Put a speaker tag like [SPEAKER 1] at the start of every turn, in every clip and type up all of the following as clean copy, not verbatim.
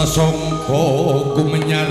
[SPEAKER 1] sasongko kumenyar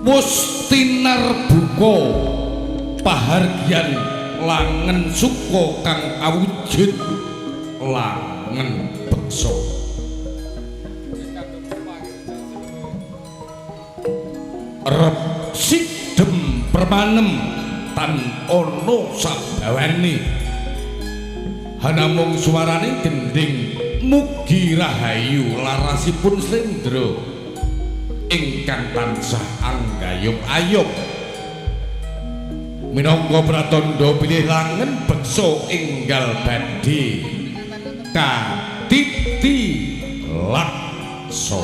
[SPEAKER 1] Mustinar buka pahargyan langen suka kang awujud langen beksa rep sidem permanem tan ana sabawane hanamung suarane gending mugi rahayu larasipun slendra ingkang tansah anggayup-ayup minangka pratandha pilih langen beksa enggal badhe katiti laksa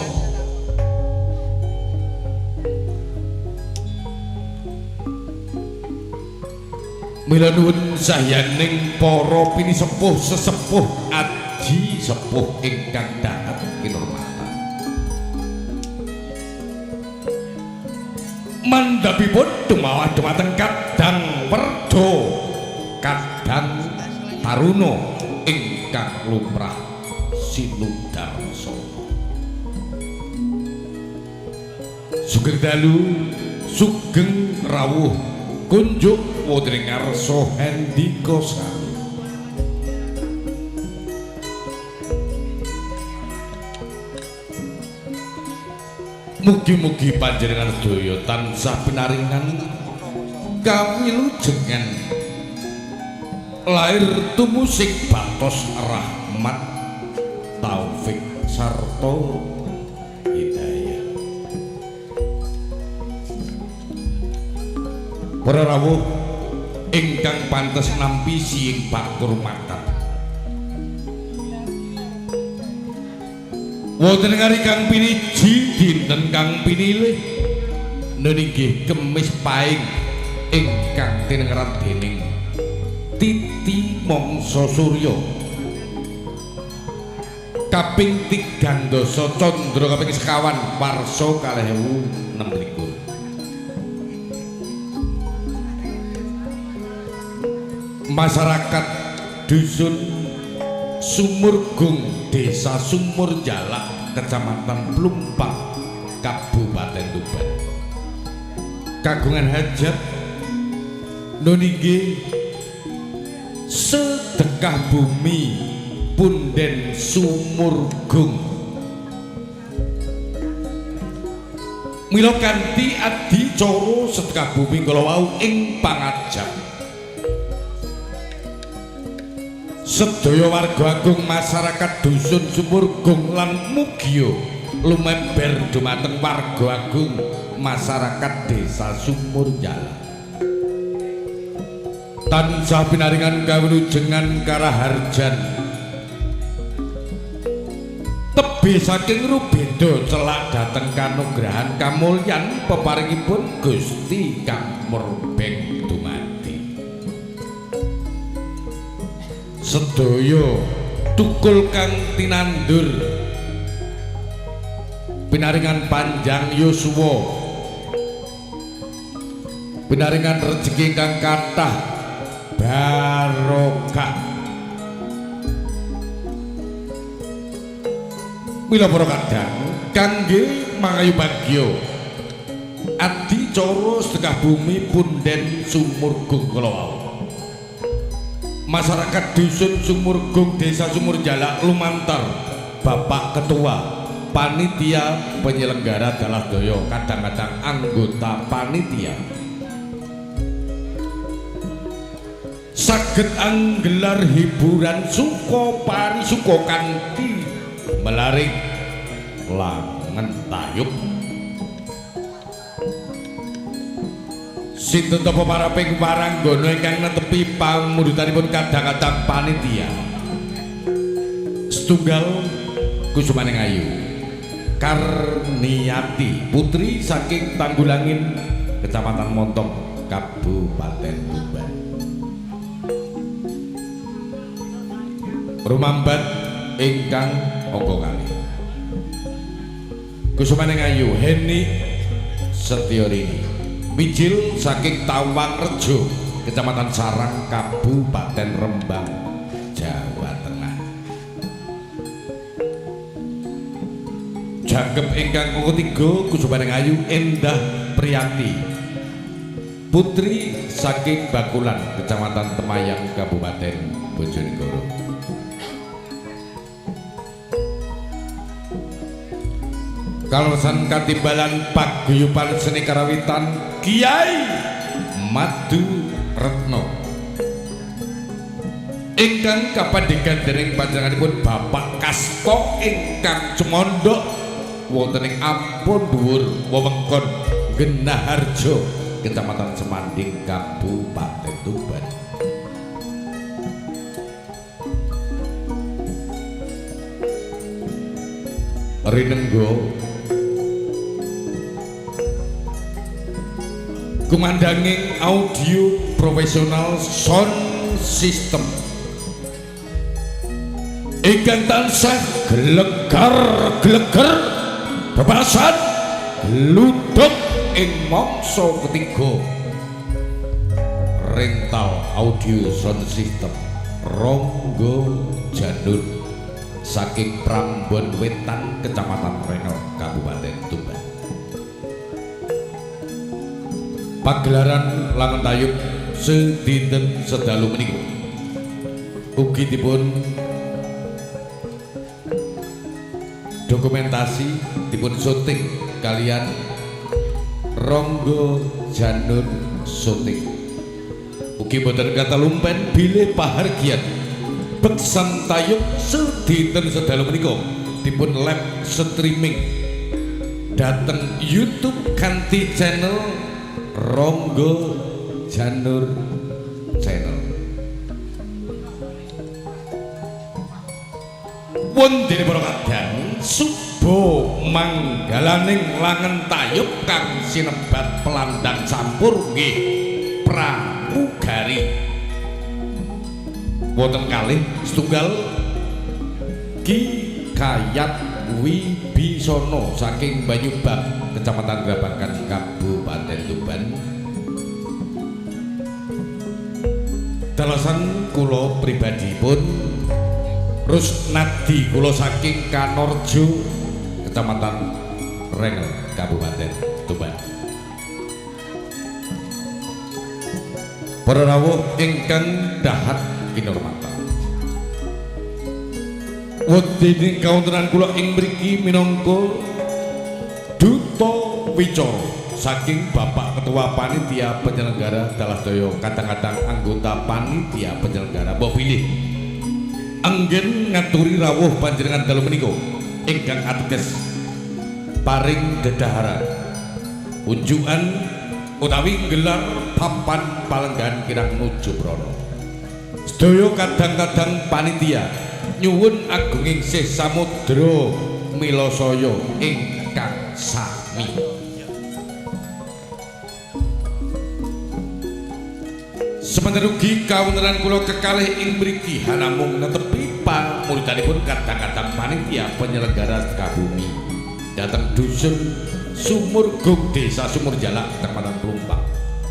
[SPEAKER 1] mila nuwun sahyaning para pinisepuh sesepuh aji sepuh ingkang dahat kinurmatan mandhapipun dumawah dhumateng kadang werda kadang taruna ingkang lumrah sinudarsa sugeng dalu sugeng rawuh kunjuk wonten ngarsa handika sami mugi-mugi panjenengan sedaya tansah pinaringan kawilujengan lair tumusik batos rahmat taufik sarta hidayah para rawuh ingkang pantes nampi siing pakurmatan wonten ngari kang piniji dinten kang pinilih nggih Kemis Pahing ingkang tinengeran dening Titi Mangsa Surya kaping 3 dasa candra kaping sekawan warsa 2026 masyarakat dusun Sumurgung Desa Sumur Jalak Kecamatan Plumpang Kabupaten Tuban kagungan hajat nuninggi sedekah bumi punden Sumurgung mila kanthi adicara sedekah bumi kala wau ing pangajap sedaya warga agung masyarakat dusun Sumurgung lan mugia lumember dumateng warga agung masyarakat desa Sumur Jalak tansah pinaringan kawilujengan karaharjan tebih saking rubeda celak dhateng kanugrahan kamulyan peparingipun Gusti Kang Murbeng dumati sedaya tukul kang tinandur pinaringan panjang yuswa pinaringan rejeki kang kathah barokah mila para kadang kangge mangayu bagya adicara sedekah bumi punden Sumurgung kala wau masyarakat dusun Sumurgung Desa Sumur Jalak lumantar Bapak Ketua Panitia Penyelenggara Dalah Daya kadang-kadang anggota panitia saged anggelar hiburan suka parisuka kanthi melarik langen tayub sinten tapa paraping paranggana ingkang netepi pamundutanipun kadang-kadang panitia setunggal Kusumaning Ayu Karniati putri saking Tanggulangin Kecamatan Montong Kabupaten Tuban rumambat ingkang angka kali Kusumaning Ayu Heni Setiorini Mijil saking Tawangrejo Kecamatan Sarang Kabupaten Rembang Jawa Tengah jangkep ingkang angka 3 Kusumaning Ayu Endah Priyati putri saking Bakulan Kecamatan Temayang Kabupaten Bojonegoro kaleresan katimbalan paguyuban seni karawitan Kiai Madu Retno ingkang kapandegan dening panjenenganipun Bapak Kasto ingkang cemondhok wonten ing Ampun Dhuwur wewengkon Genaharjo Kecamatan Semanding Kabupaten Tuban rinenggo kumandanging audio profesional sound system ingkang tansah gelegar bebasan luduk ing mangsa ketiga rental audio sound system Ronggo Janur saking Prambon Wetan Kecamatan Rengel Kabupaten Tuban pagelaran langen tayub sedinten sedalu menika ugi dipun dokumentasi dipun syuting kalian Ronggo Janur syuting ugi boten kata lumpen bilih pahargyan beksan tayub sedinten sedalu menika dipun live streaming dateng YouTube kanthi channel Ronggo Janur channel wondene para kadang suba manggalaning langen tayub kang sinebat pelandang campur nggih pramugari wonten kalih setunggal Ki Kayat Wibisono saking Banyubak Kecamatan Grabagan Kabupaten Tuban dalasan kula pribadi pun Rusnadi kula saking Kanorjo Kecamatan Rengel Kabupaten Tuban para rawuh ingkang dahat kinurmatan wedene kauntenan kula ing mriki minangka Duta Wicara saking Bapak Ketua Panitia Penyelenggara Dalah Daya kadang-kadang anggota Panitia Penyelenggara mbok pilih anggen ngaturi rawuh panjenengan dalu menika ingkang ateges paring dedaharan unjukan utawi gelar papan palenggan kirang nuju prana sedaya kadang-kadang panitia nyuwun agunging sih samudra milasaya ingkang sami semanten ugi kawontenan kula kekalih ing mriki hanamung netepi pamulidanipun kadang-kadang panitia penyelenggara Sukabumi dateng dusun Sumurgung Desa Sumurjalak Kecamatan Plumpang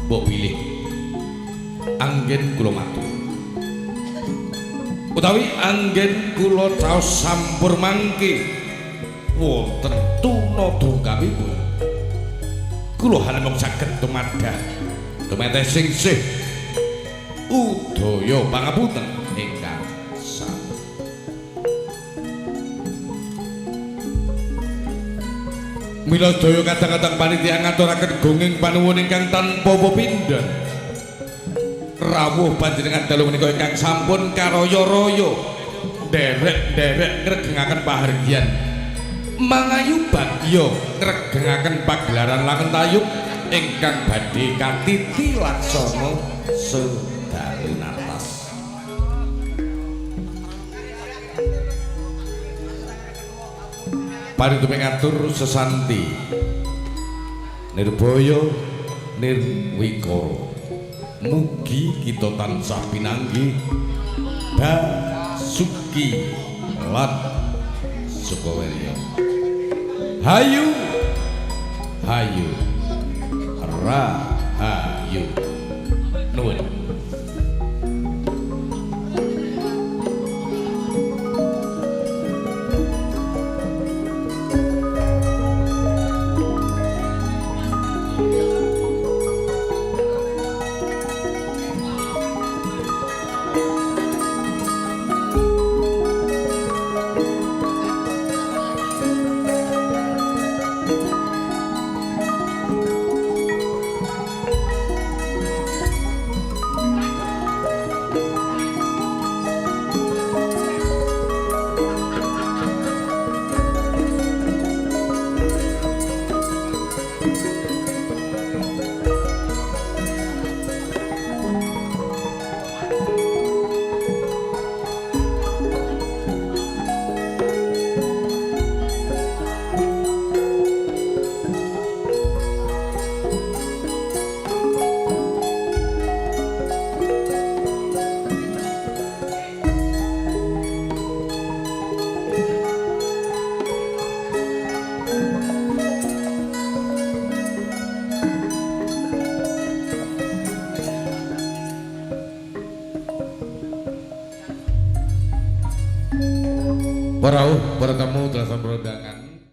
[SPEAKER 1] mbok pilih anggen kula matur utawi anggen kula caos sampur mangke wonten tunada kawipun kula hanamung saged tumadah tumetes singsih udaya pangapunten ingkang sami mila sedaya kadang-kadang panitia ngaturaken gunging panuwun ingkang tanpa pepindhan rawuh panjenengan dalu menika ingkang sampun karaya-raya nderek-nderek ngregengaken pahargyan mangayu bagya ngregengaken pagelaran langen tayub ingkang badhe katiti laksana sedalu natas parintume ngatur sesanti nirbaya nirwikara mugi kita tansah pinanggih basuki Kelon Sukoweryo. Hayu hayu rahayu nuwun. Para tamu telah sampai undangan.